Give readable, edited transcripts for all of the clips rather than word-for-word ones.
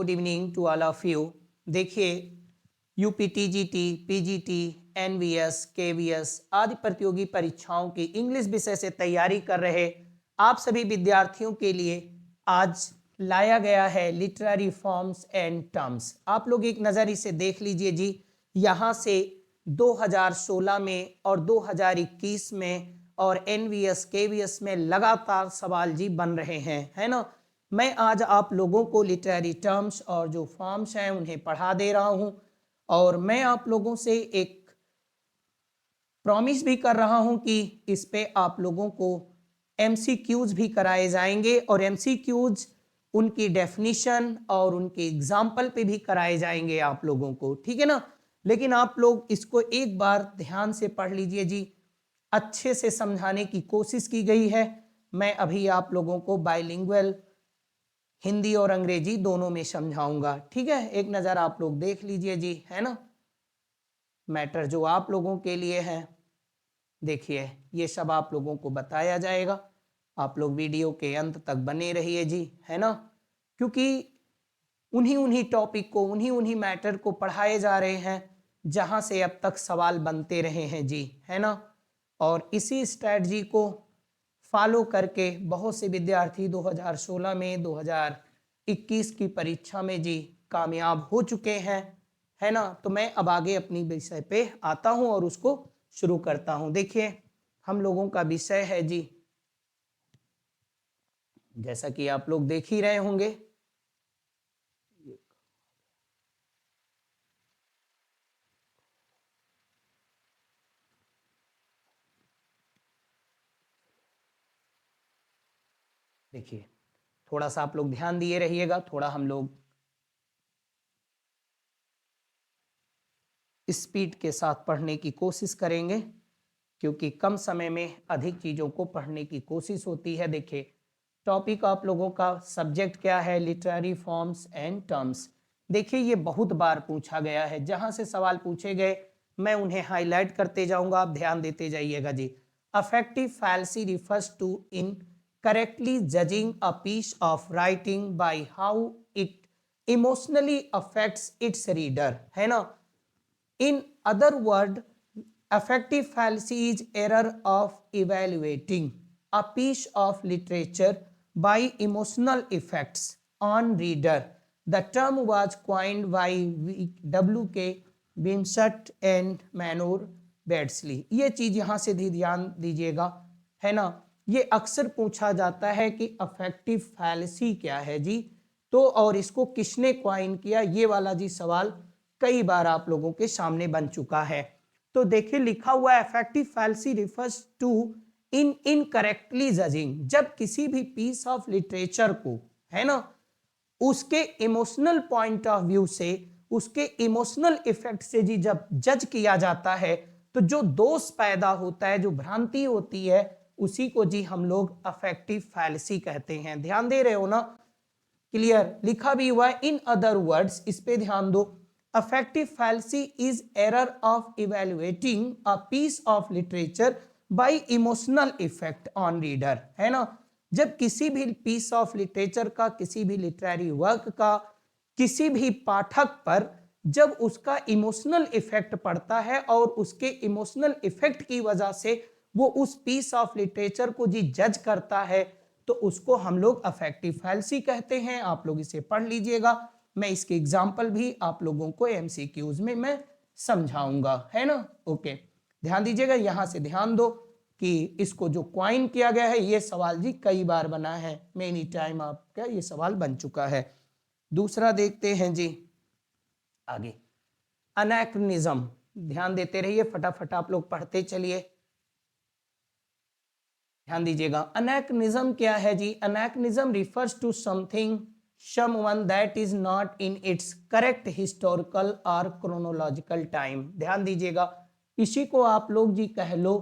Good evening to all of you. देखिए, UP TGT, PGT, NVS, KVS आदि प्रतियोगी परीक्षाओं की इंग्लिश विषय से तैयारी कर रहे आप सभी विद्यार्थियों के लिए आज लाया गया है लिटरेरी फॉर्म्स एंड टर्म्स। आप लोग एक नज़र इसे देख लीजिए जी। यहाँ से 2016 में और 2021 में और एनवीएस केवीएस में लगातार सवाल जी बन रहे हैं, है ना। मैं आज आप लोगों को लिटरेरी टर्म्स और जो फॉर्म्स हैं उन्हें पढ़ा दे रहा हूं और मैं आप लोगों से एक प्रॉमिस भी कर रहा हूं कि इस पे आप लोगों को एमसीक्यूज भी कराए जाएंगे और एमसीक्यूज उनकी डेफिनेशन और उनके एग्जाम्पल पे भी कराए जाएंगे आप लोगों को, ठीक है ना। लेकिन आप लोग इसको एक बार ध्यान से पढ़ लीजिए जी। अच्छे से समझाने की कोशिश की गई है। मैं अभी आप लोगों को बाइलिंगुअल हिंदी और अंग्रेजी दोनों में समझाऊंगा, ठीक है। एक नज़र आप लोग देख लीजिए जी, है ना। मैटर जो आप लोगों के लिए है, देखिए ये सब आप लोगों को बताया जाएगा। आप लोग वीडियो के अंत तक बने रहिए जी, है ना, क्योंकि उन्हीं टॉपिक को उन्हीं मैटर को पढ़ाए जा रहे हैं जहां से अब तक सवाल बनते रहे हैं जी, है ना। और इसी स्ट्रैटेजी को फॉलो करके बहुत से विद्यार्थी 2016 में 2021 की परीक्षा में जी कामयाब हो चुके हैं, है ना। तो मैं अब आगे अपनी विषय पे आता हूं और उसको शुरू करता हूं। देखिए, हम लोगों का विषय है जी, जैसा कि आप लोग देख ही रहे होंगे, देखिए थोड़ा सा आप लोग ध्यान दिए रहिएगा। थोड़ा हम लोग स्पीड के साथ पढ़ने की कोशिश करेंगे क्योंकि कम समय में अधिक चीज़ों को पढ़ने की कोशिश होती है। देखिए, टॉपिक आप लोगों का सब्जेक्ट क्या है, लिटरेरी फॉर्म्स एंड टर्म्स। देखिए, ये बहुत बार पूछा गया है, जहां से सवाल पूछे गए मैं उन्हें हाईलाइट करते जाऊंगा, आप ध्यान देते जाइएगा जी। Affective fallacy refers to incorrectly judging a piece of writing by how it emotionally affects its reader, है ना। In other words, affective fallacy is error of evaluating a piece of literature by emotional effects on reader. The term was coined by W.K. Wimsatt and Manor Beardsley. ये चीज यहाँ से ध्यान दीजिएगा, है ना। ये अक्सर पूछा जाता है कि अफेक्टिव फैलेसी क्या है जी, तो और इसको किसने क्वाइन किया, ये वाला जी सवाल कई बार आप लोगों के सामने बन चुका है। तो देखिए, लिखा हुआ है affective fallacy refers to in incorrectly judging, जब किसी भी पीस ऑफ लिटरेचर को, है ना, उसके इमोशनल पॉइंट ऑफ व्यू से, उसके इमोशनल इफेक्ट से जी जब जज किया जाता है तो जो दोष पैदा होता है, जो भ्रांति होती है, उसी को जी हम लोग अफेक्टिव फैल्सी कहते हैं। ध्यान दे रहे हो ना, क्लियर लिखा भी हुआ है। इन अदर वर्ड्स, इस पे ध्यान दो, affective fallacy is error of evaluating a piece of literature by emotional effect on reader, है ना। जब किसी भी piece of literature का, किसी भी literary work का, किसी भी पाठक पर जब उसका इमोशनल इफेक्ट पड़ता है और उसके इमोशनल इफेक्ट की वजह से वो उस पीस ऑफ लिटरेचर को जी जज करता है, तो उसको हम लोग अफेक्टिव फैल्सी कहते हैं। आप लोग इसे पढ़ लीजिएगा, मैं इसके एग्जाम्पल भी आप लोगों को एमसीक्यूज में मैं समझाऊंगा, है ना। ओके, ध्यान दीजिएगा, यहां से ध्यान दो कि इसको जो क्वाइन किया गया है, ये सवाल जी कई बार बना है, मेनी टाइम आपका ये सवाल बन चुका है। दूसरा देखते हैं जी आगे, अनैक्रोनिज्म। ध्यान देते रहिए, फटाफट आप लोग पढ़ते चलिए, ध्यान दीजिएगा। अनैक्रोनिज्म क्या है जी? Anachronism refers to something someone that is not in its correct historical or chronological time। ध्यान दीजिएगा, इसी को आप लोग जी कह लो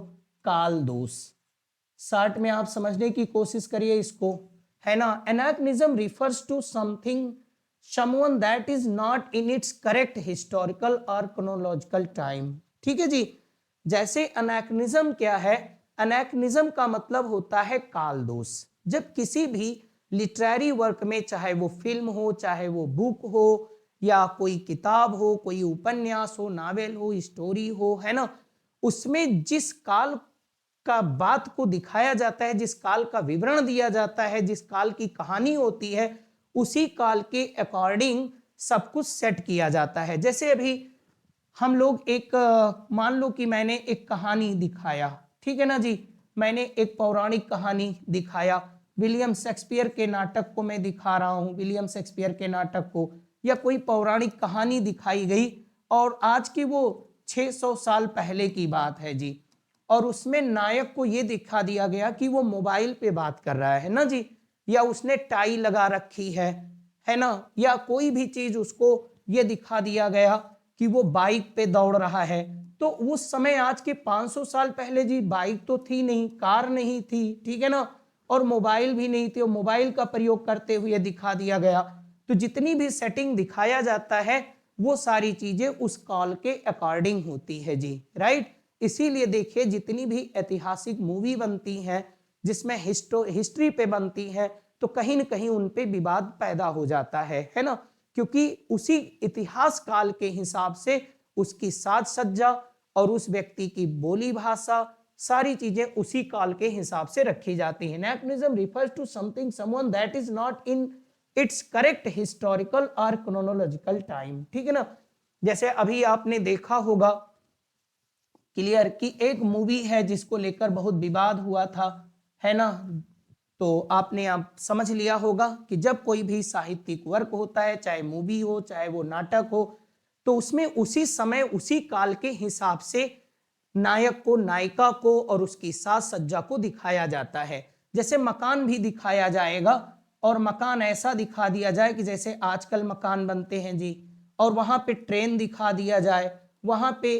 काल दोष। शॉर्ट में आप समझने की कोशिश करिए इसको, है ना। Anachronism refers to something someone that is not in its correct historical or chronological time, ठीक है जी। जैसे अनैक्रोनिज्म क्या है? अनैक्रोनिज्म का मतलब होता है काल दोष। जब किसी भी लिटरेरी वर्क में, चाहे वो फिल्म हो, चाहे वो बुक हो, या कोई किताब हो, कोई उपन्यास हो, नावेल हो, स्टोरी हो, है ना, उसमें जिस काल का बात को दिखाया जाता है, जिस काल का विवरण दिया जाता है, जिस काल की कहानी होती है, उसी काल के अकॉर्डिंग सब कुछ सेट किया जाता है। जैसे अभी हम लोग एक मान लो कि मैंने एक कहानी दिखाया, ठीक है ना जी, मैंने एक पौराणिक कहानी दिखाया, विलियम शेक्सपियर के नाटक को मैं दिखा रहा हूं, विलियम शेक्सपियर के नाटक को, या कोई पौराणिक कहानी दिखाई गई, और आज की वो 600 साल पहले की बात है जी, और उसमें नायक को ये दिखा दिया गया कि वो मोबाइल पे बात कर रहा है ना जी, या उसने टाई लगा रखी है ना, या कोई भी चीज उसको ये दिखा दिया गया कि वो बाइक पे दौड़ रहा है। तो उस समय आज के 500 साल पहले जी बाइक तो थी नहीं, कार नहीं थी, ठीक है ना, और मोबाइल भी नहीं थी, और मोबाइल का प्रयोग करते हुए दिखा दिया गया। तो जितनी भी सेटिंग दिखाया जाता है वो सारी चीजें उस काल के अकॉर्डिंग होती है जी, राइट। इसीलिए देखिए जितनी भी ऐतिहासिक मूवी बनती हैं, जिसमें हिस्ट्री पे बनती है, तो कहीं न कहीं उन पे विवाद पैदा हो जाता है ना, क्योंकि उसी इतिहास काल के हिसाब से उसकी साज सज्जा और उस व्यक्ति की बोली भाषा, सारी चीजें उसी काल के हिसाब से रखी जाती है। Anachronism refers to something someone that is not in its correct historical और क्रोनोलॉजिकल टाइम, ठीक है ना। जैसे अभी आपने देखा होगा क्लियर कि एक मूवी है जिसको लेकर बहुत विवाद हुआ था, है ना, तो आपने आप समझ लिया होगा कि जब कोई भी साहित्यिक वर्क होता है, चाहे मूवी हो चाहे वो नाटक हो, तो उसमें उसी समय उसी काल के हिसाब से नायक को, नायिका को और उसकी साज सज्जा को दिखाया जाता है। जैसे मकान भी दिखाया जाएगा, और मकान ऐसा दिखा दिया जाए कि जैसे आजकल मकान बनते हैं जी, और वहां पे ट्रेन दिखा दिया जाए, वहां पे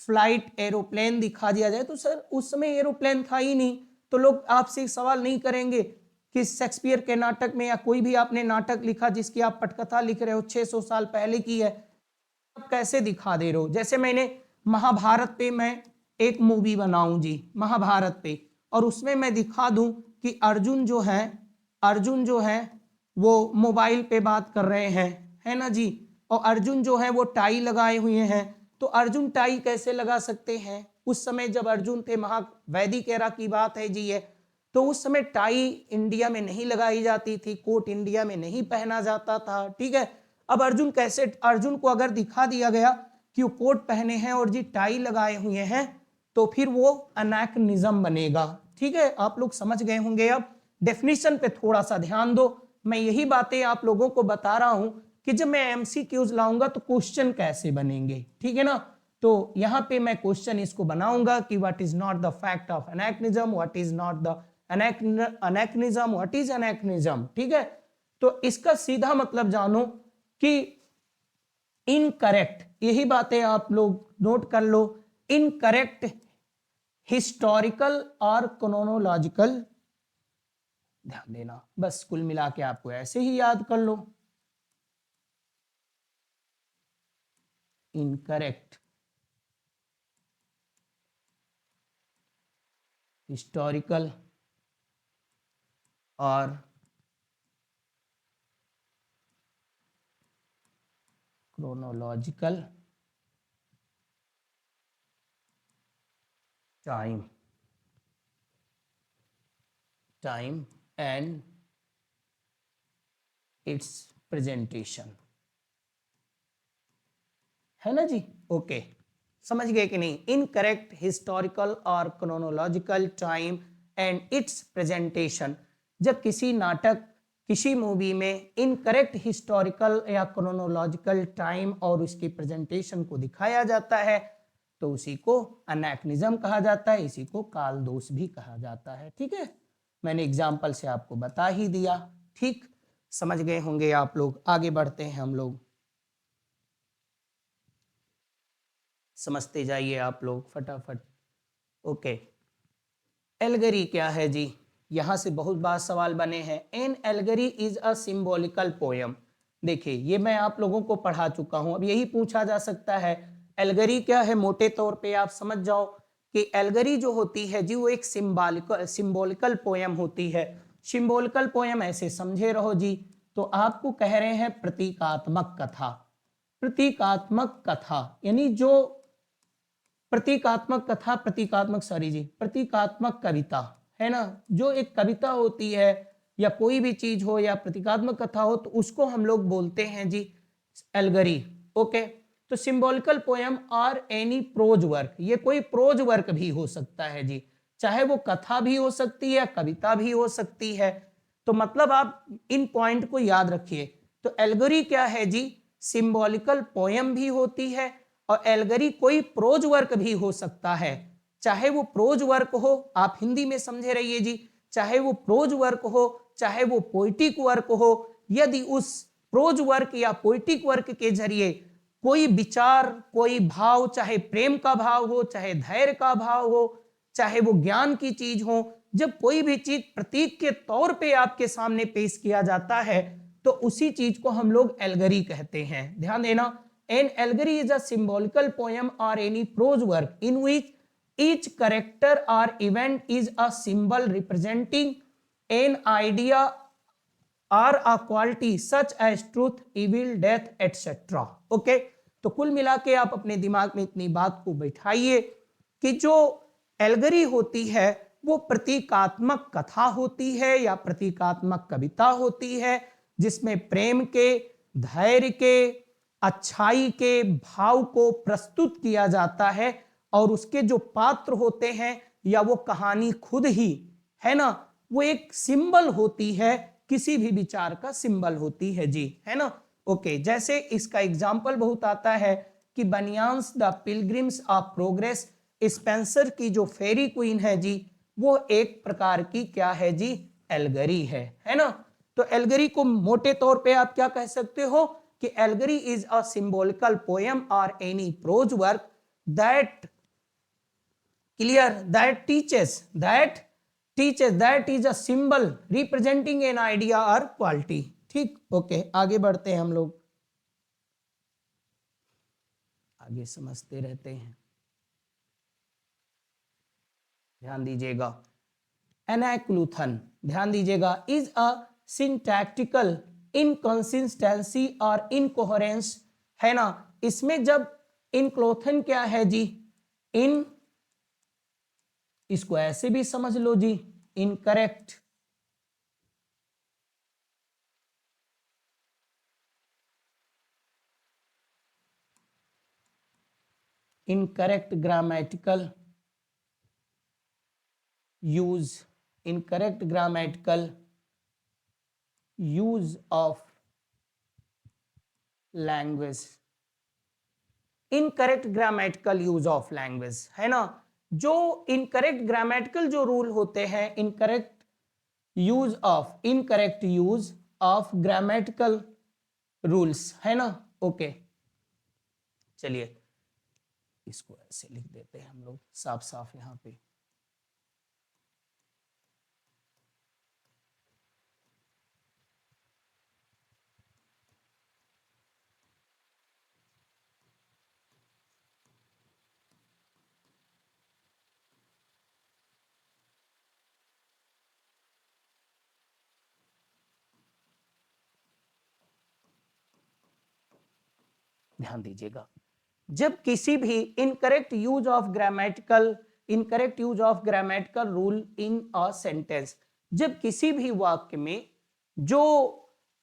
फ्लाइट एरोप्लेन दिखा दिया जाए, तो सर उस समय एरोप्लेन था ही नहीं, तो लोग आपसे सवाल नहीं करेंगे कि शेक्सपियर के नाटक में, या कोई भी आपने नाटक लिखा जिसकी आप पटकथा लिख रहे हो 600 साल पहले की है, आप कैसे दिखा दे रहे हो। जैसे मैंने महाभारत पे मैं एक मूवी बनाऊं जी, महाभारत पे, और उसमें मैं दिखा दूं कि अर्जुन जो है वो मोबाइल पे बात कर रहे हैं, है ना जी, और अर्जुन जो है वो टाई लगाए हुए हैं, तो अर्जुन टाई कैसे लगा सकते हैं। उस समय जब अर्जुन थे, महावैदिक एरा की बात है जी ये, तो उस समय टाई इंडिया में नहीं लगाई जाती थी, कोट इंडिया में नहीं पहना जाता था, ठीक है। अब अर्जुन को अगर दिखा दिया गया कि वो कोट पहने हैं और जी टाई लगाए हुए हैं, तो फिर वो अनैक्रोनिज्म बनेगा, ठीक है। आप लोग समझ गए होंगे। अब डेफिनेशन पे थोड़ा सा ध्यान दो, मैं यही बातें आप लोगों को बता रहा हूं कि जब मैं एमसीक्यूज लाऊंगा तो क्वेश्चन कैसे बनेंगे, ठीक है ना। तो यहां पे मैं क्वेश्चन इसको बनाऊंगा कि what is not the fact of anachronism, what is not the anachronism, what is anachronism, ठीक है। तो इसका सीधा मतलब जानो कि इनकरेक्ट, यही बातें आप लोग नोट कर लो, इनकरेक्ट हिस्टोरिकल और क्रोनोलॉजिकल, ध्यान देना, बस कुल मिला के आपको ऐसे ही याद कर लो, इनकरेक्ट हिस्टोरिकल और chronological time and it's presentation, है ना जी। ओके, समझ गए कि नहीं। इनकरेक्ट हिस्टोरिकल और chronological time and it's presentation, जब किसी नाटक, किसी मूवी में इनकरेक्ट हिस्टोरिकल या क्रोनोलॉजिकल टाइम और उसकी प्रेजेंटेशन को दिखाया जाता है, तो उसी को अनैक्रोनिज्म कहा जाता है, इसी को काल दोष भी कहा जाता है, ठीक है। मैंने एग्जाम्पल से आपको बता ही दिया, ठीक, समझ गए होंगे आप लोग। आगे बढ़ते हैं हम लोग, समझते जाइए आप लोग फटाफट। ओके, एल्गरी क्या है जी, यहां से बहुत बार सवाल बने हैं। An allegory is a symbolical poem, देखिए ये मैं आप लोगों को पढ़ा चुका हूं, अब यही पूछा जा सकता है एल्गरी क्या है। मोटे तौर पे आप समझ जाओ कि एल्गरी जो होती है जी वो एक सिंबॉलिकल पोयम होती है, सिंबॉलिकल पोयम ऐसे समझे रहो जी। तो आपको कह रहे हैं प्रतीकात्मक कथा। प्रतीकात्मक कथा यानी जो प्रतीकात्मक कथा, प्रतीकात्मक कविता है ना, जो एक कविता होती है या कोई भी चीज हो या प्रतीकात्मक कथा हो, तो उसको हम लोग बोलते हैं जी एल्गरी। ओके, तो symbolical poem or any prose work, ये कोई प्रोज वर्क भी हो सकता है जी, चाहे वो कथा भी हो सकती है, कविता भी हो सकती है। तो मतलब आप इन पॉइंट को याद रखिए। तो एल्गरी क्या है जी, सिंबॉलिकल पोयम भी होती है और एल्गरी कोई प्रोज वर्क भी हो सकता है। चाहे वो प्रोज वर्क हो, आप हिंदी में समझे रहिए जी, चाहे वो प्रोज वर्क हो, चाहे वो पोइटिक वर्क हो। यदि उस प्रोज वर्क या पोइटिक वर्क के जरिए कोई विचार, कोई भाव, चाहे प्रेम का भाव हो, चाहे धैर्य का भाव हो, चाहे वो ज्ञान की चीज हो, जब कोई भी चीज प्रतीक के तौर पे आपके सामने पेश किया जाता है तो उसी चीज को हम लोग एल्गरी कहते हैं। ध्यान देना, an allegory is a symbolical poem or any prose work in which each character or event is a symbol representing an idea or a quality such as truth, evil, death, etc. Okay, तो कुल मिला के आप अपने दिमाग में इतनी बात को बैठाइए कि जो एल्गरी होती है वो प्रतीकात्मक कथा होती है या प्रतीकात्मक कविता होती है, जिसमें प्रेम के, धैर्य के, अच्छाई के भाव को प्रस्तुत किया जाता है और उसके जो पात्र होते हैं या वो कहानी खुद ही है ना, वो एक सिंबल होती है, किसी भी विचार का सिंबल होती है जी, है ना। ओके, जैसे इसका एग्जाम्पल बहुत आता है कि Bunyan's the pilgrim's of progress, Spenser की जो फेरी क्वीन है जी, वो एक प्रकार की क्या है जी, एल्गरी है ना। तो एल्गरी को मोटे तौर पे आप क्या कह सकते हो कि एल्गरी is a symbolical poem or any prose work that clear that is a symbol representing an idea or quality। ठीक, ओके, आगे बढ़ते हैं हम लोग, आगे समझते रहते हैं। ध्यान दीजिएगा, एनाक्लूथन, ध्यान दीजिएगा, इज अ सिंटैक्टिकल इनकंसिस्टेंसी और इनकोहेरेंस, है ना। इसमें जब इनक्लोथन क्या है जी, इन, इसको ऐसे भी समझ लो जी, incorrect, incorrect grammatical use, incorrect grammatical use of language, incorrect grammatical use of language, है ना। जो इनकरेक्ट ग्रामेटिकल जो रूल होते हैं, incorrect use of grammatical rules, है ना। ओके, चलिए इसको ऐसे लिख देते हैं हम लोग साफ साफ यहां पे। ध्यान दीजिएगा, जब किसी भी incorrect use of grammatical rule in a sentence, जब किसी भी वाक्य में जो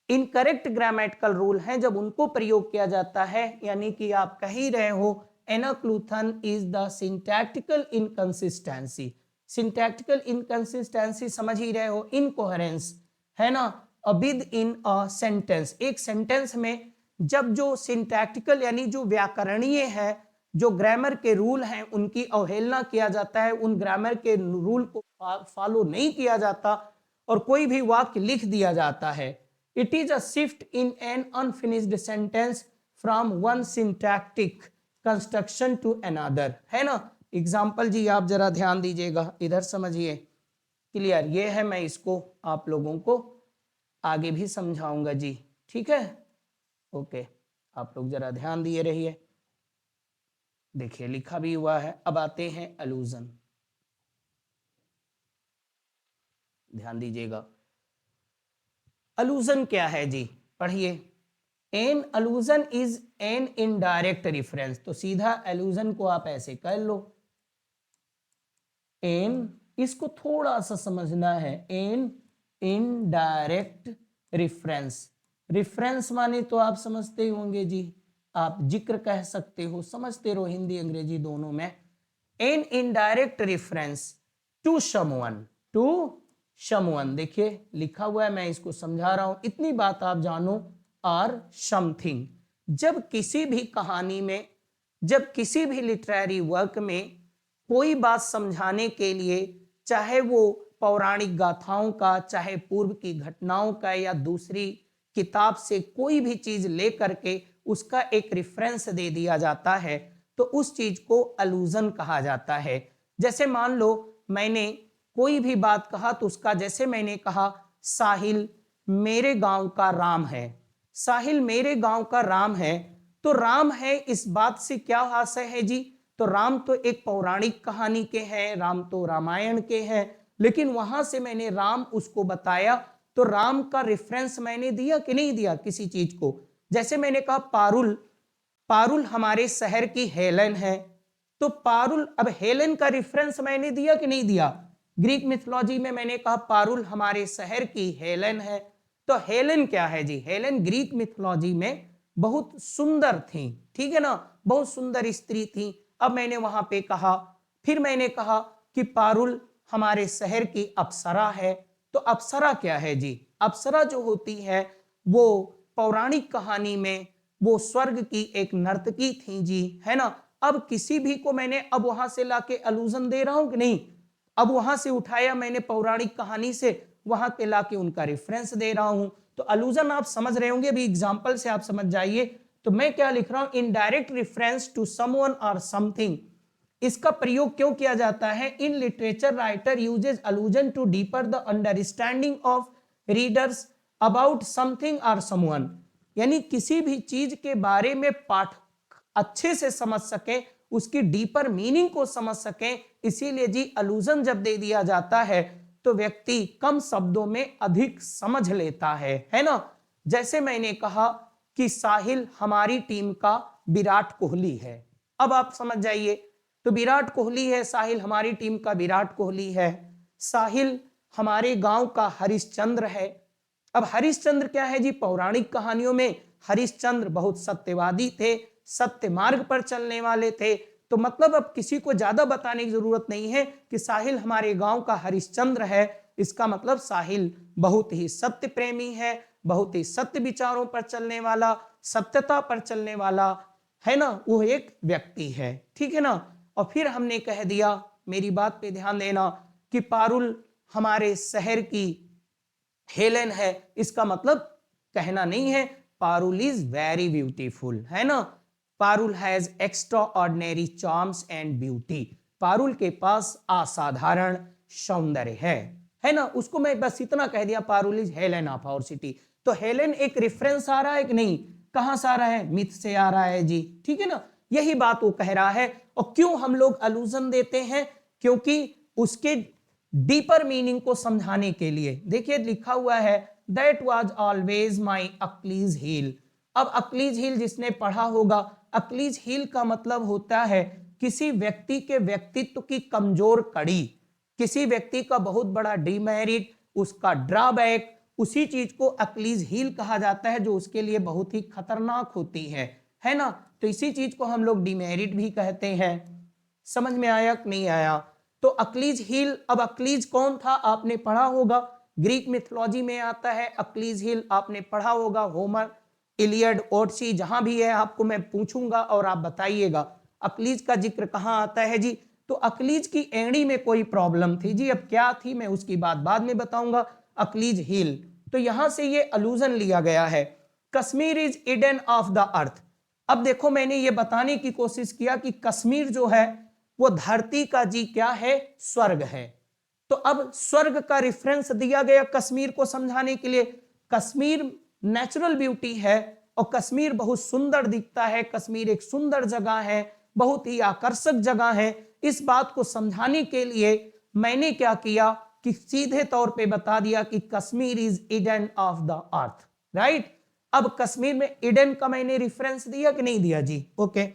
इनकरेक्ट ग्रामेटिकल रूल हैं जब उनको प्रयोग किया जाता है, यानी कि आप कह ही रहे हो anacoluthon is the syntactical inconsistency, syntactical inconsistency समझ ही रहे हो, इनकोहेरेंस, है ना। विद इन अ सेंटेंस, एक सेंटेंस में जब जो सिंटैक्टिकल यानी जो व्याकरणीय है, जो ग्रामर के रूल हैं उनकी अवहेलना किया जाता है, उन ग्रामर के रूल को फॉलो नहीं किया जाता और कोई भी वाक्य लिख दिया जाता है, it is a shift in an unfinished sentence from one syntactic construction to another, है ना। एग्जाम्पल जी आप जरा ध्यान दीजिएगा, इधर समझिए, क्लियर, ये है, मैं इसको आप लोगों को आगे भी समझाऊंगा जी, ठीक है। ओके, आप लोग जरा ध्यान दिए रहिए, देखिए लिखा भी हुआ है। अब आते हैं अलूजन, ध्यान दीजिएगा, अलूजन क्या है जी, पढ़िए। An allusion is an indirect reference, तो सीधा अलूजन को आप ऐसे कर लो, एन, इसको थोड़ा सा समझना है, एन इनडायरेक्ट रेफरेंस। रेफरेंस माने तो आप समझते होंगे जी, आप जिक्र कह सकते हो, समझते रहो, हिंदी अंग्रेजी दोनों में। An indirect reference to someone, to someone, देखिए लिखा हुआ है, मैं इसको समझा रहा हूं, इतनी बात आप जानो, आर समथिंग। जब किसी भी कहानी में, जब किसी भी लिटरेरी वर्क में कोई बात समझाने के लिए, चाहे वो पौराणिक गाथाओं का, चाहे पूर्व की घटनाओं का, या दूसरी किताब से कोई भी चीज लेकर के उसका एक रेफरेंस दे दिया जाता है, तो उस चीज को अलूजन कहा जाता है। जैसे मान लो मैंने कोई भी बात कहा, तो उसका, जैसे मैंने कहा साहिल मेरे गांव का राम है, साहिल मेरे गांव का राम है, तो राम है, इस बात से क्या आशय है जी, तो राम तो एक पौराणिक कहानी के हैं, राम तो रामायण के हैं, लेकिन वहां से मैंने राम उसको बताया, तो राम का रेफरेंस मैंने दिया कि नहीं दिया किसी चीज को। जैसे मैंने कहा पारुल, पारुल हमारे शहर की हेलन है, तो पारुल, अब हेलन का रेफरेंस मैंने दिया कि नहीं दिया। ग्रीक मिथोलॉजी में मैंने कहा पारुल हमारे शहर की हेलन है, तो हेलन क्या है जी, हेलन ग्रीक मिथोलॉजी में बहुत सुंदर थी, ठीक है ना, बहुत सुंदर स्त्री थी। अब मैंने वहां पे कहा, फिर मैंने कहा कि पारुल हमारे शहर की अप्सरा है, तो अप्सरा क्या है जी, अप्सरा जो होती है वो पौराणिक कहानी में वो स्वर्ग की एक नर्तकी थी जी, है ना। अब किसी भी को मैंने अब वहां से लाके अलूजन दे रहा हूं कि नहीं, अब वहां से उठाया मैंने पौराणिक कहानी से, वहां के लाके उनका रेफरेंस दे रहा हूं, तो अलूजन आप समझ रहे होंगे, अभी एग्जांपल से आप समझ जाइए। तो मैं क्या लिख रहा हूं, indirect reference to someone or something. इसका प्रयोग क्यों किया जाता है, in literature writer uses allusion to deeper the understanding of readers about something or someone, यानी किसी भी चीज के बारे में पाठक अच्छे से समझ सके, उसकी डीपर मीनिंग को समझ सके, इसीलिए जी अलूजन जब दे दिया जाता है तो व्यक्ति कम शब्दों में अधिक समझ लेता है ना। जैसे मैंने कहा कि साहिल हमारी टीम का विराट कोहली है, अब आप समझ जाइए, तो विराट कोहली है, साहिल हमारी टीम का विराट कोहली है, साहिल हमारे गांव का हरिश्चंद्र है। अब हरिश्चंद्र क्या है जी, पौराणिक कहानियों में हरिश्चंद्र बहुत सत्यवादी थे, सत्य मार्ग पर चलने वाले थे, तो मतलब अब किसी को ज्यादा बताने की जरूरत नहीं है कि साहिल हमारे गांव का हरिश्चंद्र है, इसका मतलब साहिल बहुत ही सत्य प्रेमी है, बहुत ही सत्य विचारों पर चलने वाला, सत्यता पर चलने वाला, है ना, वो एक व्यक्ति है, ठीक है ना। और फिर हमने कह दिया, मेरी बात पे ध्यान देना, कि पारुल हमारे शहर की हेलेन है, इसका मतलब कहना नहीं है पारुल इज वेरी ब्यूटीफुल, है ना, Parul has extra ordinary charms and beauty, Parul के पास असाधारण सौंदर्य है ना, उसको मैं बस इतना कह दिया, Parul is Helen of our city. तो हेलेन एक रेफरेंस आ रहा है कि नहीं, कहां से आ रहा है, मिथ से आ रहा है जी, ठीक है ना, यही बात वो कह रहा है। और क्यों हम लोग अलूजन देते हैं, क्योंकि उसके डीपर मीनिंग को समझाने के लिए। देखिए लिखा हुआ है, that was always my Achilles heel. अब अक्लीज हील जिसने पढ़ा होगा, अक्लीज हील का मतलब होता है किसी व्यक्ति के व्यक्तित्व की कमजोर कड़ी, किसी व्यक्ति का बहुत बड़ा डिमेरिट, उसका ड्रॉबैक, उसी चीज को अक्लीज हील कहा जाता है जो उसके लिए बहुत ही खतरनाक होती है ना। तो इसी चीज को हम लोग डिमेरिट भी कहते हैं। समझ में आया कि नहीं आया। तो अक्लीज हील, अब अक्लीज कौन था आपने पढ़ा होगा, ग्रीक मिथोलॉजी में आता है अक्लीज हील, आपने पढ़ा होगा, होमर, इलियड, ओडिसी, जहां भी है आपको मैं पूछूंगा और आप बताइएगा अक्लीज का जिक्र कहां आता है जी। तो अक्लीज की एड़ी में कोई प्रॉब्लम थी जी, अब क्या थी मैं उसकी बात बाद में बताऊंगा। अक्लीज हील, तो यहां से ये अलूजन लिया गया है, Kashmir is Eden of the earth. अब देखो मैंने ये बताने की कोशिश किया कि कश्मीर जो है वो धरती का जी क्या है, स्वर्ग है। तो अब स्वर्ग का रेफरेंस दिया गया कश्मीर को समझाने के लिए, कश्मीर नेचुरल ब्यूटी है और कश्मीर बहुत सुंदर दिखता है, कश्मीर एक सुंदर जगह है, बहुत ही आकर्षक जगह है। इस बात को समझाने के लिए मैंने क्या किया, कि सीधे तौर पे बता दिया कि Kashmir is Eden of the earth, right. अब कश्मीर में ईडन का मैंने रेफरेंस दिया कि नहीं दिया जी, ओके।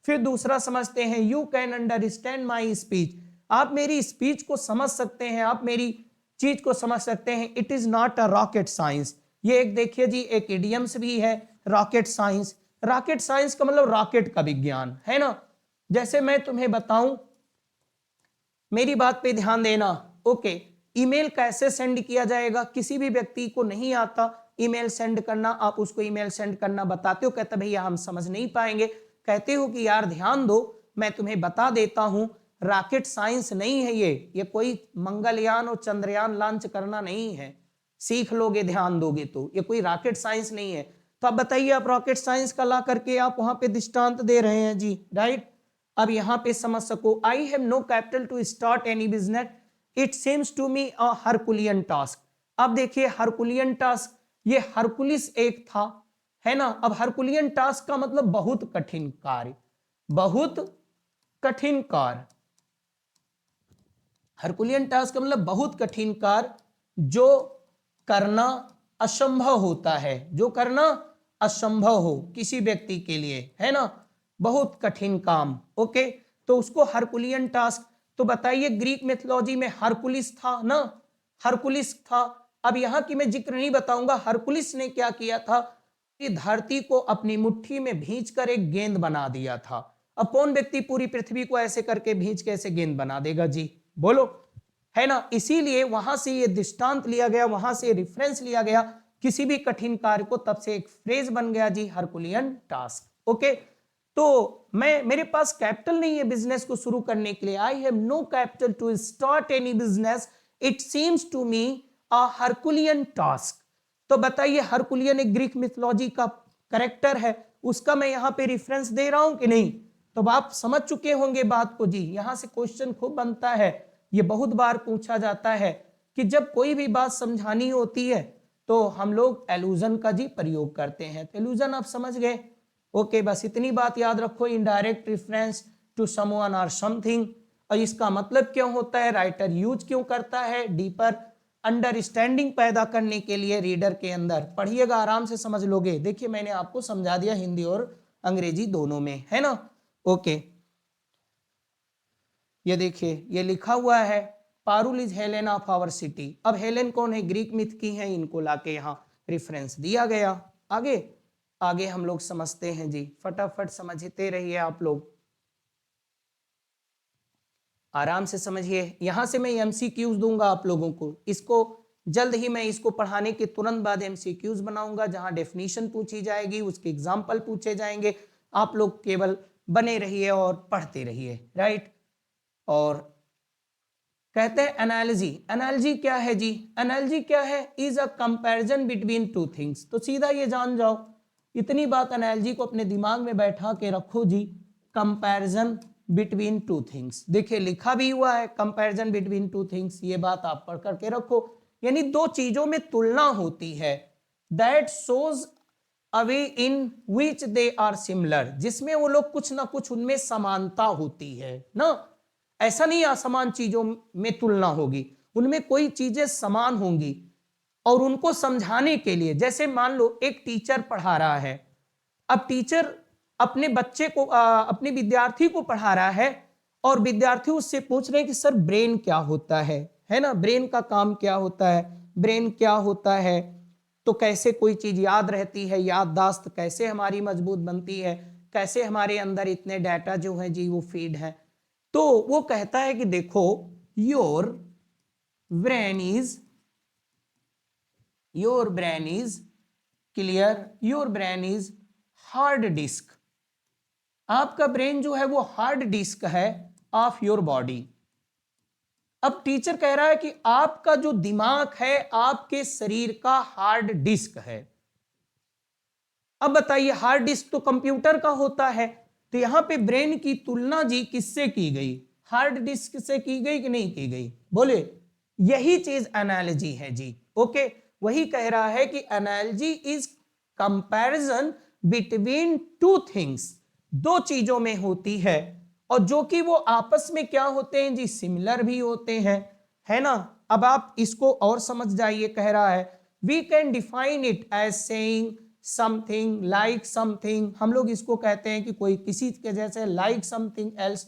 फिर दूसरा समझते हैं, you can understand my speech, आप मेरी स्पीच को समझ सकते हैं, आप मेरी चीज को समझ सकते हैं। It is not a rocket science, ये एक देखिए जी एक इडियम्स भी है, रॉकेट साइंस। रॉकेट साइंस का मतलब रॉकेट का विज्ञान है ना। जैसे मैं तुम्हें बताऊं, मेरी बात पे ध्यान देना, ओके। ईमेल कैसे सेंड किया जाएगा, किसी भी व्यक्ति को नहीं आता ईमेल सेंड करना, आप उसको ईमेल सेंड करना बताते हो, कहता भैया हम समझ नहीं पाएंगे, कहते हो कि यार ध्यान दो मैं तुम्हें बता देता हूं, रॉकेट साइंस नहीं है ये कोई मंगलयान और चंद्रयान लॉन्च करना नहीं है, सीख लोगे ध्यान दोगे तो, ये कोई रॉकेट साइंस नहीं है। तो अब बताइए, आप रॉकेट साइंस का ला करके आप वहां पे दृष्टांत दे रहे हैं जी, राइट। अब यहां पे समझ सको, I have no capital to start any business, it seems to me a Herculean task. अब देखिए हरकुलियन टास्क, ये हरकुलिस एक था, है ना। अब हरकुलियन टास्क का मतलब बहुत कठिन कार्य, बहुत कठिन कार्य। हरकुलियन टास्क का मतलब बहुत कठिन कार्य, जो करना असंभव होता है, जो करना असंभव हो किसी व्यक्ति के लिए, है ना, बहुत कठिन काम, ओके। तो उसको हरकुलियन टास्क। तो बताइए ग्रीक मिथोलॉजी में हरकुलिस था ना, हरकुलिस था। अब यहां की मैं जिक्र नहीं बताऊंगा, हरकुलिस ने क्या किया था कि धरती को अपनी मुट्ठी में भींच कर एक गेंद बना दिया था। अब कौन व्यक्ति पूरी पृथ्वी को ऐसे करके भींच के ऐसे गेंद बना देगा जी, बोलो, है ना। इसीलिए वहां से ये दृष्टांत लिया गया, वहां से रेफरेंस लिया गया, किसी भी कठिन कार्य को, तब से एक फ्रेज बन गया जी हरकुलियन टास्क, ओके। तो मेरे पास कैपिटल नहीं है बिजनेस को शुरू करने के लिए, I have no capital to start any business, it seems to me a Herculean task. तो बताइए हरकुलियन एक ग्रीक मिथोलॉजी का कैरेक्टर है, उसका मैं यहां पे रेफरेंस दे रहा हूं कि नहीं। तो आप समझ चुके होंगे बात को जी। यहां से क्वेश्चन खूब बनता है, ये बहुत बार पूछा जाता है कि जब कोई भी बात समझानी होती है तो हम लोग एलूजन का जी प्रयोग करते हैं। तो एलूजन आप समझ गए, ओके। बस इतनी बात याद रखो, indirect reference to someone or something. और इसका मतलब क्यों होता है, राइटर यूज क्यों करता है, डीपर अंडरस्टैंडिंग पैदा करने के लिए रीडर के अंदर। पढ़िएगा आराम से समझ लोगे। देखिए मैंने आपको समझा दिया हिंदी और अंग्रेजी दोनों में, है ना, ओके। ये देखिए ये लिखा हुआ है, Parul is Helen of our city. अब हेलेन कौन है, ग्रीक मिथ की है, इनको लाके यहाँ रेफरेंस दिया गया। आगे आगे हम लोग समझते हैं जी, फटाफट समझते रहिए आप लोग, आराम से समझिए। यहां से मैं एमसीक्यूज दूंगा आप लोगों को, इसको जल्द ही मैं इसको पढ़ाने के तुरंत बाद एमसीक्यूज बनाऊंगा, जहां डेफिनेशन पूछी जाएगी, उसके एग्जाम्पल पूछे जाएंगे। आप लोग केवल बने रहिए और पढ़ते रहिए, राइट। और कहते हैं एनालॉजी, एनालॉजी क्या है जी, एनालॉजी क्या है, is a comparison between two things. तो सीधा ये जान जाओ, इतनी बात एनालॉजी को अपने दिमाग में बैठा के रखो जी, कंपैरिजन बिटवीन टू थिंग्स। देखिए लिखा भी हुआ है कंपैरिजन बिटवीन टू थिंग्स, ये बात आप पढ़ करके रखो। यानी दो चीजों में तुलना होती है, that shows a way in which they are similar, जिसमें वो लोग कुछ ना कुछ उनमें समानता होती है ना। ऐसा नहीं असमान चीजों में तुलना होगी, उनमें कोई चीजें समान होंगी। और उनको समझाने के लिए, जैसे मान लो एक टीचर पढ़ा रहा है, अब टीचर अपने बच्चे को अपने विद्यार्थी को पढ़ा रहा है, और विद्यार्थी उससे पूछ रहे हैं कि सर ब्रेन क्या होता है ना, ब्रेन का काम क्या होता है, ब्रेन क्या होता है, तो कैसे कोई चीज याद रहती है, याददाश्त कैसे हमारी मजबूत बनती है, कैसे हमारे अंदर इतने डाटा जो है जी वो फीड है। तो वो कहता है कि देखो, your brain is clear, your brain is hard disc, आपका ब्रेन जो है वो हार्ड डिस्क है ऑफ योर बॉडी। अब टीचर कह रहा है कि आपका जो दिमाग है आपके शरीर का हार्ड डिस्क है। अब बताइए हार्ड डिस्क तो कंप्यूटर का होता है, तो यहां पे ब्रेन की तुलना जी किससे की गई, हार्ड डिस्क से की गई कि नहीं की गई, बोले। यही चीज एनालॉजी है जी, ओके। वही कह रहा है कि analogy is comparison between two things, दो चीजों में होती है, और जो कि वो आपस में क्या होते हैं जी, सिमिलर भी होते हैं, है ना, अब आप इसको और समझ जाइए, कह रहा है we can define it as saying something like something, हम लोग इसको कहते हैं कि कोई किसी के जैसे, like something else,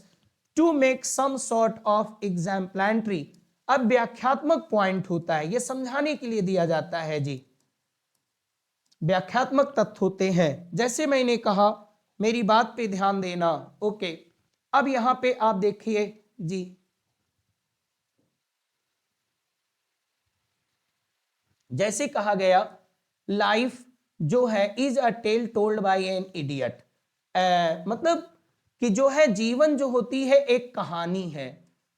to make some sort of exemplary. अब व्याख्यात्मक पॉइंट होता है, ये समझाने के लिए दिया जाता है जी, व्याख्यात्मक तथ्य होते हैं। जैसे मैंने कहा, मेरी बात पे ध्यान देना, ओके। अब यहां पे आप देखिए जी, जैसे कहा गया लाइफ जो है is a tale told by an idiot, मतलब कि जो है जीवन जो होती है एक कहानी है,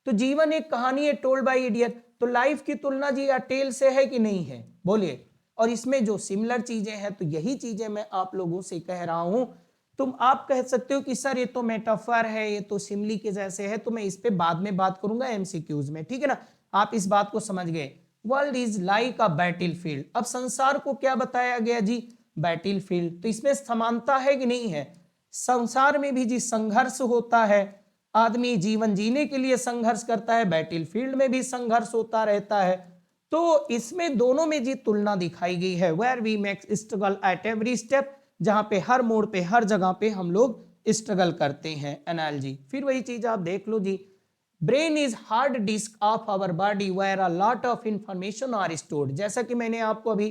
तो जीवन एक कहानी है टोल्ड बाय इडियट, तो लाइफ की तुलना जी अ टेल से है कि नहीं है, बोलिए। और इसमें जो सिमिलर चीजें हैं, तो यही चीजें मैं आप लोगों से कह रहा हूं। तुम आप कह सकते हो कि सर ये तो मेटाफर है, ये तो सिमली के जैसे है, तो मैं इस पे बाद में बात करूंगा एमसीक्यूज में, ठीक है ना। आप इस बात को समझ गए। World is like a battle field, अब संसार को क्या बताया गया जी, बैटल फील्ड, तो इसमें समानता है कि नहीं है। संसार में भी जी संघर्ष होता है, आदमी जीवन जीने के लिए संघर्ष करता है, बैटल फील्ड में भी संघर्ष होता रहता है, तो इसमें दोनों में जी तुलना दिखाई गई है। Where we make struggle at every step, जहां पे हर मोड़ पे हर जगह पे हम लोग स्ट्रगल करते हैं, एनालॉजी। फिर वही चीज आप देख लो जी, brain is hard disk of our body where a lot of information are stored, जैसा कि मैंने आपको अभी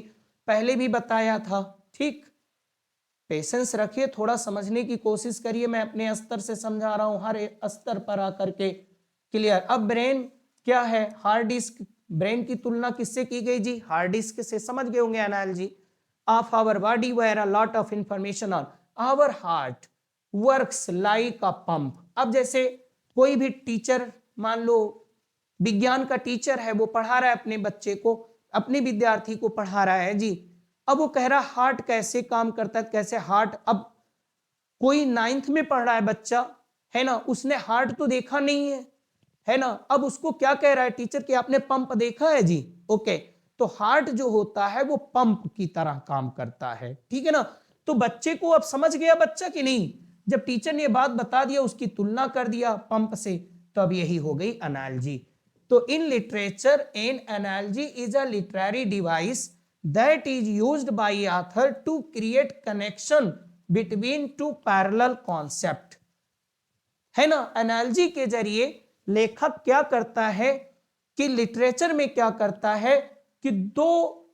पहले भी बताया था, ठीक। पेशेंस रखिए, थोड़ा समझने की कोशिश करिए, मैं अपने स्तर से समझा रहा हूं, हर स्तर पर आकर के क्लियर। अब ब्रेन क्या है, हार्ड डिस्क, ब्रेन की तुलना किससे की गई जी, हार्ड डिस्क से, समझ गए होंगे analogy. Of our body where a lot of information on our heart works like a pump. अब जैसे कोई भी टीचर, मान लो विज्ञान का टीचर है, वो पढ़ा रहा है अपने बच्चे को, अपने विद्यार्थी को पढ़ा रहा है जी, अब वो कह रहा हार्ट कैसे काम करता है, कैसे हार्ट, अब कोई 9th में पढ़ रहा है बच्चा, है ना, उसने हार्ट तो देखा नहीं है ना, अब उसको क्या कह रहा है टीचर कि आपने पंप देखा है जी, ओके। तो हार्ट जो होता है वो पंप की तरह काम करता है, ठीक है ना। तो बच्चे को अब समझ गया बच्चा कि नहीं, जब टीचर ने बात बता दिया, उसकी तुलना कर दिया पंप से, तो अब यही हो गई एनालॉजी। तो in literature N analogy is a literary device that is used by author to create connection between two parallel concept, है ना। एनालॉजी के जरिए लेखक क्या करता है कि लिटरेचर में क्या करता है कि दो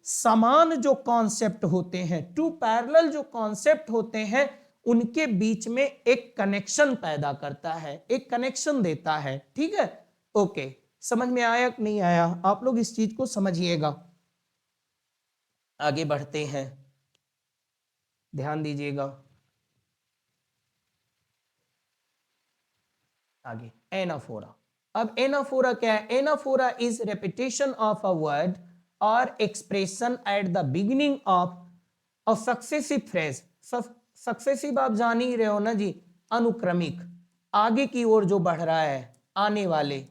समान जो कॉन्सेप्ट होते हैं, टू पैरेलल जो कॉन्सेप्ट होते हैं, उनके बीच में एक कनेक्शन पैदा करता है, एक कनेक्शन देता है, ठीक है, ओके। समझ में आया कि नहीं आया, आप लोग इस चीज को समझिएगा। आगे बढ़ते हैं, ध्यान दीजिएगा आगे। एनाफोरा, अब एनाफोरा क्या है, anaphora is repetition of a word or expression at the beginning of a successive phrase. Successive आप जान ही रहे हो ना जी, अनुक्रमिक, आगे की ओर जो बढ़ रहा है, आने वाले,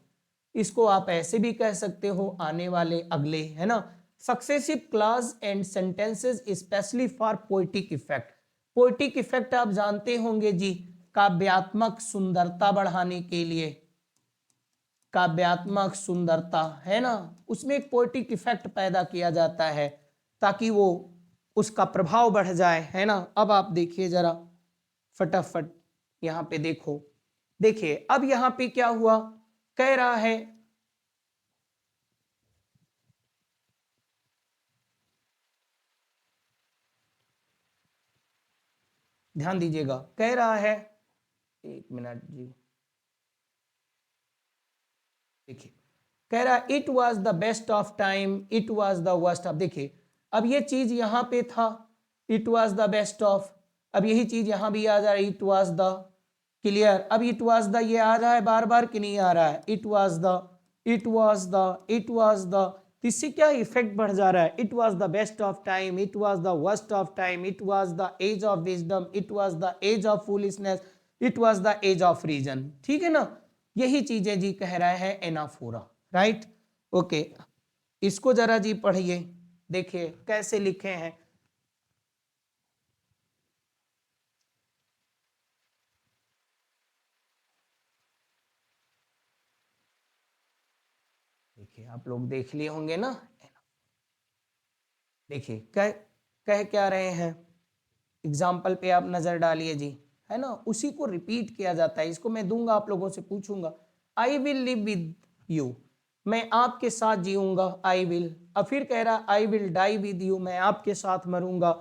इसको आप ऐसे भी कह सकते हो, आने वाले, अगले, है ना। Successive clause and sentences specially for poetic effect, poetic effect आप जानते होंगे जी, काव्यात्मक सुंदरता बढ़ाने के लिए, काव्यात्मक सुंदरता, है ना, उसमें एक पोएटिक इफेक्ट पैदा किया जाता है ताकि वो उसका प्रभाव बढ़ जाए, है ना। अब आप देखिए जरा फटाफट, यहां पे देखो, देखिए अब यहां पे क्या हुआ, कह रहा है, ध्यान दीजिएगा, कह रहा है, एक मिनट जी, देखिए कह रहा है it was the best of time, it was the worst of, देखिए अब ये चीज यहां पे था, it was the best of, अब यही चीज यहां भी आ जा रही, इट वॉज द, क्लियर। अब इट वॉज द ये आ रहा है बार बार कि नहीं आ रहा है, it was the, it was the, it was the, इससे क्या इफेक्ट बढ़ जा रहा है, it was the best of time, it was the worst of time, it was the age of wisdom, it was the age of foolishness, it was the age of reason, ठीक है ना। यही चीजें जी कह रहा है एनाफोरा, राइट, ओके। इसको जरा जी पढ़िए, देखिए कैसे लिखे हैं, देखिए आप लोग देख लिए होंगे ना, देखिए कह कह क्या रहे हैं, एग्जाम्पल पे आप नजर डालिए जी, है ना, उसी को रिपीट किया जाता है। इसको मैं दूंगा, आप लोगों से पूछूंगा, आई विल लिव विद यू, मैं आपके साथ जीऊंगा, आई विल। अब फिर कह रहा I will die with you, मैं आपके साथ मरूंगा,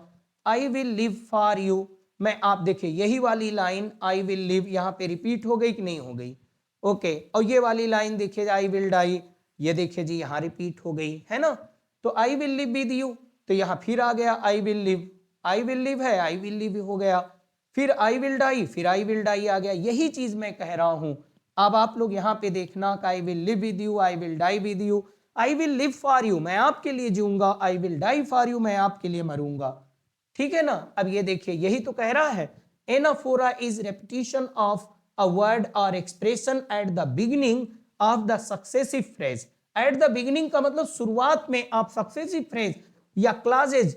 I will live for you, मैं आप देखिए यही वाली लाइन आई विल लिव यहाँ पे रिपीट हो गई कि नहीं हो गई, ओके। और ये वाली लाइन देखिए आई विल डाई, ये देखिए जी यहाँ रिपीट हो गई, है ना। तो आई विल लिव विद यू, तो यहाँ फिर आ गया आई will live, I will live है, आई विल लिव हो गया, फिर आई विल डाई, फिर आई विल डाई आ गया। यही चीज मैं कह रहा हूं। अब आप लोग यहाँ पे देखना, I will live with you, I will die with you, I will live for you, मैं आपके लिए जीऊंगा, I will die for you, मैं आपके लिए मरूंगा, ठीक है ना। अब ये देखिए यही तो कह रहा है, anaphora is repetition of a word or expression at the beginning of the successive phrase. At the beginning का मतलब शुरुआत में आप सक्सेसिव फ्रेज या क्लासेज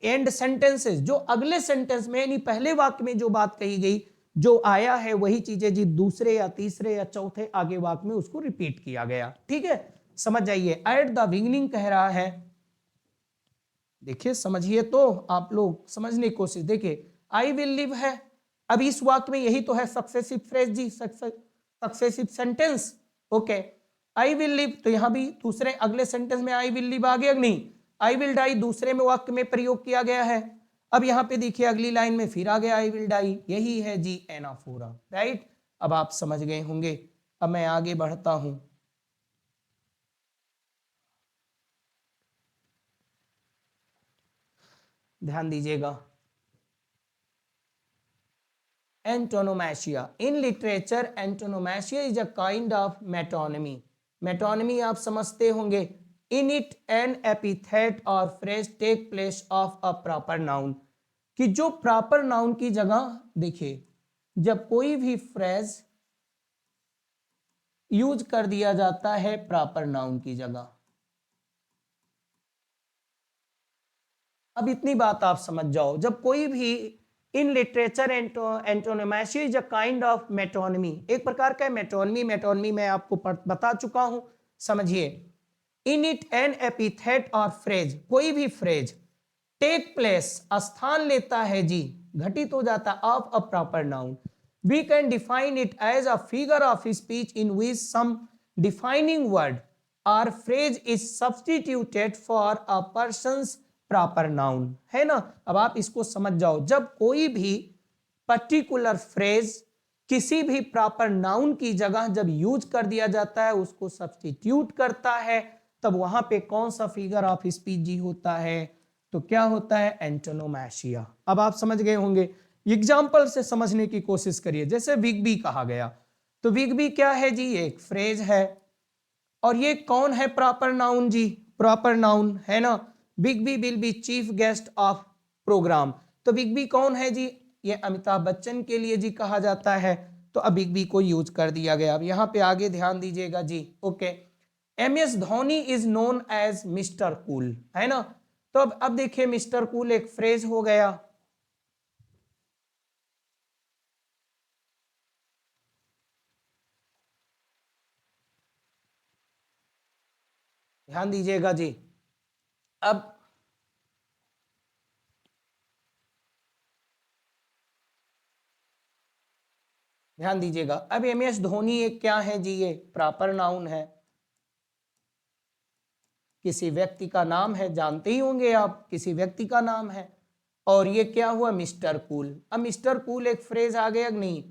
एंड सेंटेंसेस, जो अगले सेंटेंस में यानी पहले वाक्य में जो बात कही गई, जो आया है वही चीजें जी दूसरे या तीसरे या चौथे आगे वाक्य में उसको रिपीट किया गया, ठीक है। समझ जाइए, एट द बिगिनिंग कह रहा है, देखिए समझिए, तो आप लोग समझने की कोशिश, देखिए आई विल लिव है, अब इस वाक्य में यही तो है सक्सेसिव फ्रेज जी, successive sentence, okay. I will live, तो यहां भी दूसरे अगले सेंटेंस में आई विल लिव आ गया नहीं, आई विल डाई दूसरे में वाक्य में प्रयोग किया गया है। अब यहां पे देखिए अगली लाइन में फिर आ गया आई विल डाई, यही है जी एनाफोरा, राइट। अब आप समझ गए होंगे। अब मैं आगे बढ़ता हूं, ध्यान दीजिएगा। Antonomasia in literature, antonomasia is a kind of metonymy. Metonymy आप समझते होंगे, in it an epithet or phrase take place of a proper noun, कि जो प्रॉपर नाउन की जगह, देखिए जब कोई भी फ्रेज यूज कर दिया जाता है प्रॉपर नाउन की जगह। अब इतनी बात आप समझ जाओ, जब कोई भी in literature antonomasia is a kind of metonymy, एक प्रकार का मेटोनमी, मेटोनमी मैं आपको बता चुका हूं, समझिए। इन it an epithet or phrase, कोई भी फ्रेज टेक प्लेस स्थान लेता है जी, घटित हो जाता of a proper noun, we can define it as a figure of speech in which some defining word or phrase is substituted for a person's proper noun, है ना। अब आप इसको समझ जाओ, जब कोई भी पर्टिकुलर फ्रेज किसी भी प्रॉपर नाउन की जगह जब यूज कर दिया जाता है, उसको सब्सटीट्यूट करता है, तब वहां पे कौन सा फिगर ऑफ स्पीच जी होता है, तो क्या होता है, एंटोनोमेशिया। अब आप समझ गए होंगे, एग्जाम्पल से समझने की कोशिश करिए। जैसे बिग बी कहा गया, तो बिग बी क्या है जी, एक फ्रेज है, और ये कौन है, प्रॉपर नाउन जी, प्रॉपर नाउन है ना। Big B will be chief guest of program, तो बिग बी कौन है जी, ये अमिताभ बच्चन के लिए जी कहा जाता है, तो अब बिग बी को यूज कर दिया गया। अब यहाँ पे आगे ध्यान दीजिएगा जी, okay. M S Dhoni is known as mister cool, है ना। तो अब देखिए मिस्टर कूल एक फ्रेज हो गया, ध्यान दीजिएगा जी। अब ध्यान दीजिएगा, अब एम एस धोनी एक क्या है जी, ये प्रॉपर नाउन है, किसी व्यक्ति का नाम है, जानते ही होंगे आप, किसी व्यक्ति का नाम है। और ये क्या हुआ, मिस्टर कूल। अब मिस्टर कूल एक फ्रेज आ गया नहीं,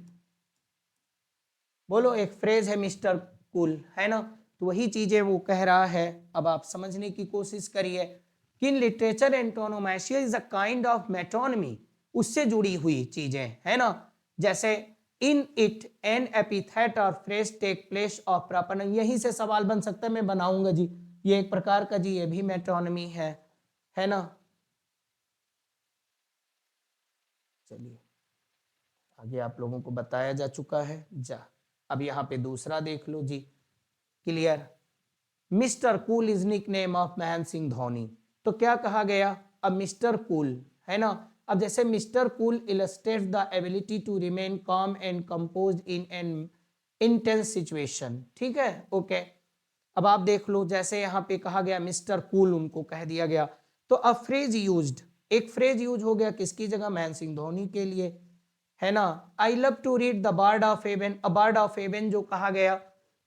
बोलो, एक फ्रेज है मिस्टर कूल, है ना। तो वही चीजें वो कह रहा है। अब आप समझने की कोशिश करिए कि in literature antonomasia is a kind of metonymy, उससे जुड़ी हुई चीजें, है ना। जैसे in it an epithet or phrase take place of proper, यहीं से सवाल बन सकता है, मैं बनाऊंगा जी, ये एक प्रकार का जी, ये भी मेटोनमी है ना। चलिए आगे आप लोगों को बताया जा चुका है जा। अब यहाँ पे दूसरा देख लो जी, clear. Mister cool is nickname of Mahendra Singh Dhoni, तो क्या कहा गया, अब मिस्टर कूल, है ना। अब जैसे mister cool illustrate the ability to remain calm and composed in an intense situation, ठीक है, ओके। अब आप देख लो, जैसे यहाँ पे कहा गया मिस्टर कूल, उनको कह दिया गया, तो अ फ्रेज यूज्ड, एक फ्रेज यूज हो गया किसकी जगह, महेंद्र सिंह धोनी के लिए, है ना। I love to read the bard of heaven, a bard of heaven जो कहा गया,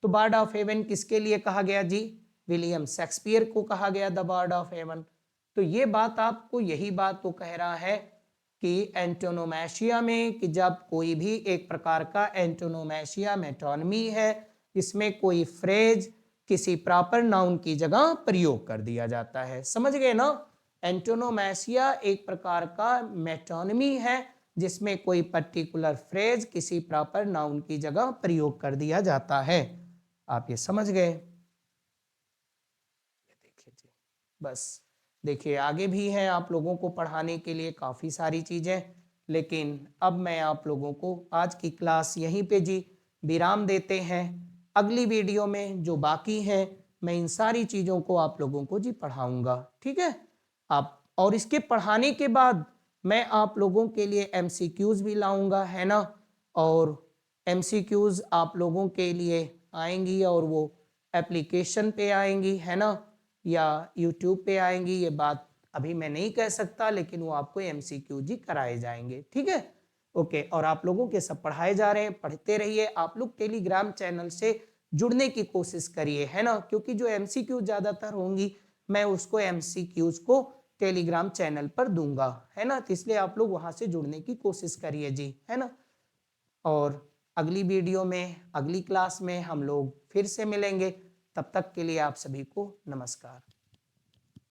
तो बार्ड ऑफ हेवन किसके लिए कहा गया जी, विलियम शेक्सपियर को कहा गया द बार्ड ऑफ हेवन। तो ये बात आपको, यही बात तो कह रहा है कि एंटोनोमेशिया में, कि जब कोई भी एक प्रकार का एंटोनोमेशिया मेटोनमी है, इसमें कोई फ्रेज किसी प्रॉपर नाउन की जगह प्रयोग कर दिया जाता है। समझ गए ना, एंटोनोमेशिया एक प्रकार का मेटोनमी है जिसमें कोई पर्टिकुलर फ्रेज किसी प्रॉपर नाउन की जगह प्रयोग कर दिया जाता है। आप ये समझ गए। देखिए जी, बस देखिए आगे भी है आप लोगों को पढ़ाने के लिए काफ़ी सारी चीज़ें, लेकिन अब मैं आप लोगों को आज की क्लास यहीं पे जी विराम देते हैं। अगली वीडियो में जो बाकी है, मैं इन सारी चीज़ों को आप लोगों को जी पढ़ाऊंगा, ठीक है। आप और इसके पढ़ाने के बाद मैं आप लोगों के लिए एमसीक्यूज भी लाऊंगा, है ना। और एमसीक्यूज आप लोगों के लिए आएंगी और वो एप्लीकेशन पे आएंगी, है ना, या यूट्यूब पे आएंगी, ये बात अभी मैं नहीं कह सकता, लेकिन वो आपको एमसीक्यू जी कराए जाएंगे, ठीक है। ओके, और आप लोगों के सब पढ़ाए जा रहे हैं, पढ़ते रहिए। आप लोग टेलीग्राम चैनल से जुड़ने की कोशिश करिए, है ना, क्योंकि जो एमसीक्यू ज़्यादातर होंगी, मैं उसको एमसीक्यूज को टेलीग्राम चैनल पर दूंगा, है ना। तो इसलिए आप लोग वहां से जुड़ने की कोशिश करिए जी, है ना। और अगली वीडियो में, अगली क्लास में हम लोग फिर से मिलेंगे। तब तक के लिए आप सभी को नमस्कार।